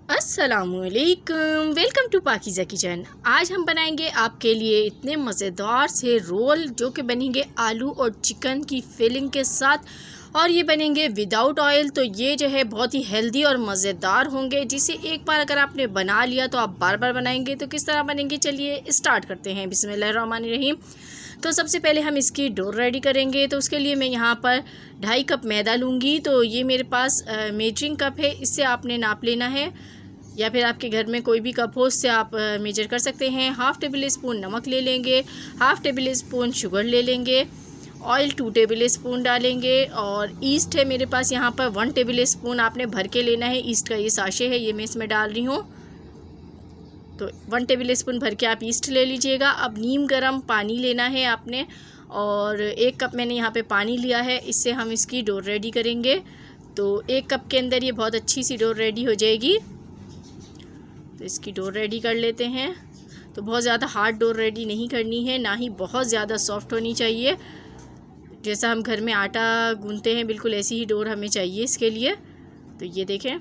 अस्सलामुअलैकुम, welcome to Pakeezah kitchen. आज हम बनाएंगे आपके लिए इतने मज़ेदार से रोल जो कि बनेंगे आलू और चिकन की फिलिंग के साथ, और ये बनेंगे विदाउट ऑयल। तो ये जो है बहुत ही हेल्दी और मज़ेदार होंगे, जिसे एक बार अगर आपने बना लिया तो आप बार बार बनाएंगे। तो किस तरह बनेंगे, चलिए स्टार्ट करते हैं। बिस्मिल्लाहिर्रहमानिर्रहीम। तो सबसे पहले हम इसकी डो रेडी करेंगे। तो उसके लिए मैं यहाँ पर 2.5 कप मैदा लूँगी। तो ये मेरे पास मेजरिंग कप है, इससे आपने नाप लेना है, या फिर आपके घर में कोई भी कप हो उससे आप मेजर कर सकते हैं। हाफ़ टेबल स्पून नमक ले लेंगे, हाफ़ टेबल स्पून शुगर ले लेंगे, ऑयल 2 टेबल स्पून डालेंगे, और ईस्ट है मेरे पास यहाँ पर 1 टेबल स्पून आपने भर के लेना है। ईस्ट का ये साशे है, ये मैं इसमें डाल रही हूँ। तो 1 टेबल स्पून भर के आप ईस्ट ले लीजिएगा। अब नीम गर्म पानी लेना है आपने, और 1 कप मैंने यहाँ पे पानी लिया है, इससे हम इसकी डो रेडी करेंगे। तो 1 कप के अंदर ये बहुत अच्छी सी डो रेडी हो जाएगी। तो इसकी डो रेडी कर लेते हैं। तो बहुत ज़्यादा हार्ड डो रेडी नहीं करनी है, ना ही बहुत ज़्यादा सॉफ्ट होनी चाहिए। जैसा हम घर में आटा गूंथते हैं बिल्कुल ऐसी ही डोर हमें चाहिए इसके लिए। तो ये देखें,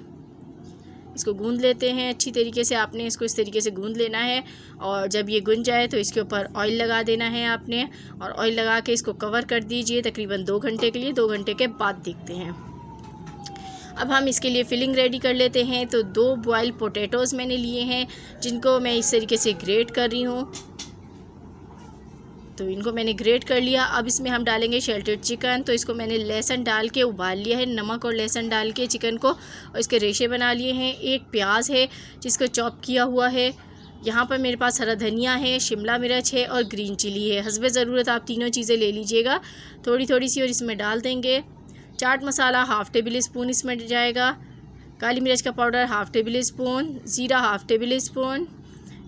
इसको गूंद लेते हैं अच्छी तरीके से। आपने इसको इस तरीके से गूंद लेना है, और जब ये गूंज जाए तो इसके ऊपर ऑयल लगा देना है आपने, और ऑयल लगा के इसको कवर कर दीजिए तकरीबन 2 घंटे के लिए। 2 घंटे के बाद देखते हैं। अब हम इसके लिए फिलिंग रेडी कर लेते हैं। तो 2 बॉयल पोटैटोज़ मैंने लिए हैं, जिनको मैं इस तरीके से ग्रेट कर रही हूँ। तो इनको मैंने ग्रेट कर लिया। अब इसमें हम डालेंगे शेल्टेड चिकन। तो इसको मैंने लहसुन डाल के उबाल लिया है, नमक और लहसुन डाल के चिकन को, और इसके रेशे बना लिए हैं। 1 प्याज है जिसको चॉप किया हुआ है। यहाँ पर मेरे पास हरा धनिया है, शिमला मिर्च है और ग्रीन चिली है। हस्बे ज़रूरत आप तीनों चीज़ें ले लीजिएगा थोड़ी थोड़ी सी, और इसमें डाल देंगे। Chaat masala half tablespoon इसमें जाएगा, काली मिर्च का पाउडर हाफ़ टेबल स्पून, ज़ीरा हाफ़ टेबल स्पून,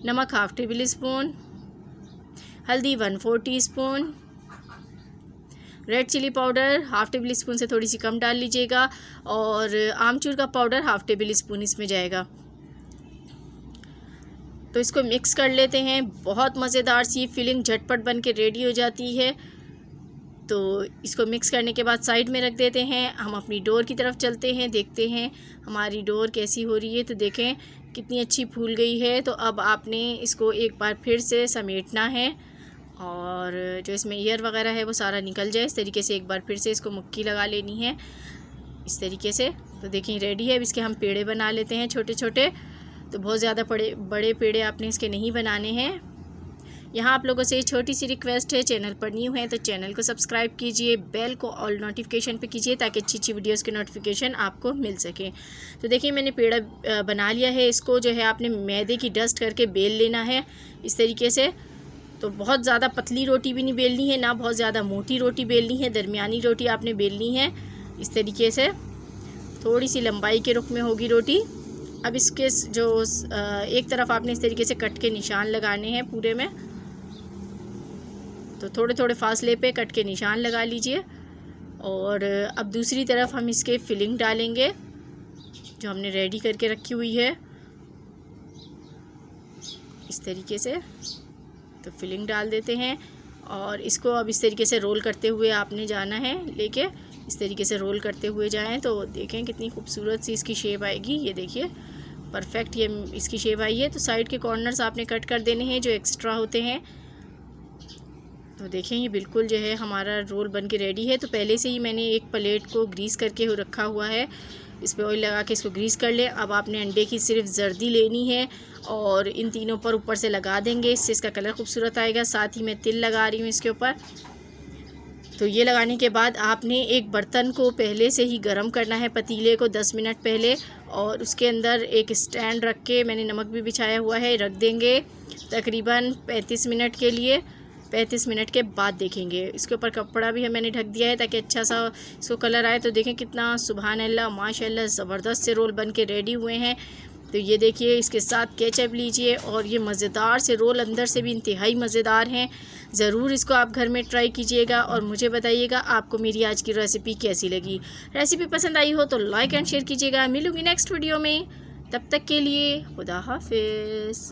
नमक हाफ़ टेबल स्पून, हल्दी 1/4 teaspoon, red chilli powder half tablespoon से थोड़ी सी कम डाल लीजिएगा, और आमचूर का पाउडर हाफ़ टेबल स्पून इसमें जाएगा। तो इसको मिक्स कर लेते हैं। बहुत मज़ेदार सी फिलिंग झटपट बन के रेडी हो जाती है। तो इसको मिक्स करने के बाद साइड में रख देते हैं। हम अपनी डोर की तरफ चलते हैं, देखते हैं हमारी डोर कैसी हो रही है। तो देखें कितनी अच्छी फूल गई है। तो अब आपने इसको एक बार फिर से समेटना है, और जो इसमें ईयर वगैरह है वो सारा निकल जाए। इस तरीके से एक बार फिर से इसको मुक्की लगा लेनी है इस तरीके से। तो देखें रेडी है। अब इसके हम पेड़े बना लेते हैं छोटे छोटे। तो बहुत ज़्यादा बड़े पेड़े आपने इसके नहीं बनाने हैं। यहाँ आप लोगों से छोटी सी रिक्वेस्ट है, चैनल पर न्यू है तो चैनल को सब्सक्राइब कीजिए, बेल को ऑल नोटिफिकेशन पे कीजिए, ताकि अच्छी अच्छी वीडियोस की नोटिफिकेशन आपको मिल सके। तो देखिए मैंने पेड़ा बना लिया है। इसको जो है आपने मैदे की डस्ट करके बेल लेना है इस तरीके से। तो बहुत ज़्यादा पतली रोटी भी नहीं बेलनी है, ना बहुत ज़्यादा मोटी रोटी बेलनी है, दरमियानी रोटी आपने बेलनी है इस तरीके से। थोड़ी सी लंबाई के रुख में होगी रोटी। अब इसके जो एक तरफ आपने इस तरीके से कट के निशान लगाने हैं पूरे में। तो थोड़े थोड़े फासले पे कट के निशान लगा लीजिए। और अब दूसरी तरफ हम इसके फिलिंग डालेंगे जो हमने रेडी करके रखी हुई है इस तरीके से। तो फिलिंग डाल देते हैं, और इसको अब इस तरीके से रोल करते हुए आपने जाना है लेके। इस तरीके से रोल करते हुए जाएं तो देखें कितनी खूबसूरत सी इसकी शेप आएगी। ये देखिए परफेक्ट ये इसकी शेप आई है। तो साइड के कॉर्नर्स आपने कट कर देने हैं जो एक्स्ट्रा होते हैं। तो देखें ये बिल्कुल जो है हमारा रोल बन के रेडी है। तो पहले से ही मैंने एक प्लेट को ग्रीस करके रखा हुआ है, इस पर ऑयल लगा के इसको ग्रीस कर ले। अब आपने अंडे की सिर्फ जर्दी लेनी है, और इन तीनों पर ऊपर से लगा देंगे, इससे इसका कलर खूबसूरत आएगा। साथ ही मैं तिल लगा रही हूँ इसके ऊपर। तो ये लगाने के बाद आपने एक बर्तन को पहले से ही गर्म करना है, पतीले को 10 मिनट पहले, और उसके अंदर एक स्टैंड रख के मैंने नमक भी बिछाया हुआ है, रख देंगे तकरीबन 35 मिनट के लिए। 35 मिनट के बाद देखेंगे। इसके ऊपर कपड़ा भी मैंने ढक दिया है ताकि अच्छा सा इसको कलर आए। तो देखें कितना सुभान अल्लाह माशाल्लाह ज़बरदस्त से रोल बन के रेडी हुए हैं। तो ये देखिए इसके साथ केचप लीजिए, और ये मज़ेदार से रोल अंदर से भी इंतहाई मज़ेदार हैं। ज़रूर इसको आप घर में ट्राई कीजिएगा, और मुझे बताइएगा आपको मेरी आज की रेसिपी कैसी लगी। रेसिपी पसंद आई हो तो लाइक एंड शेयर कीजिएगा। मिलूँगी नेक्स्ट वीडियो में, तब तक के लिए खुदा हाफिज़।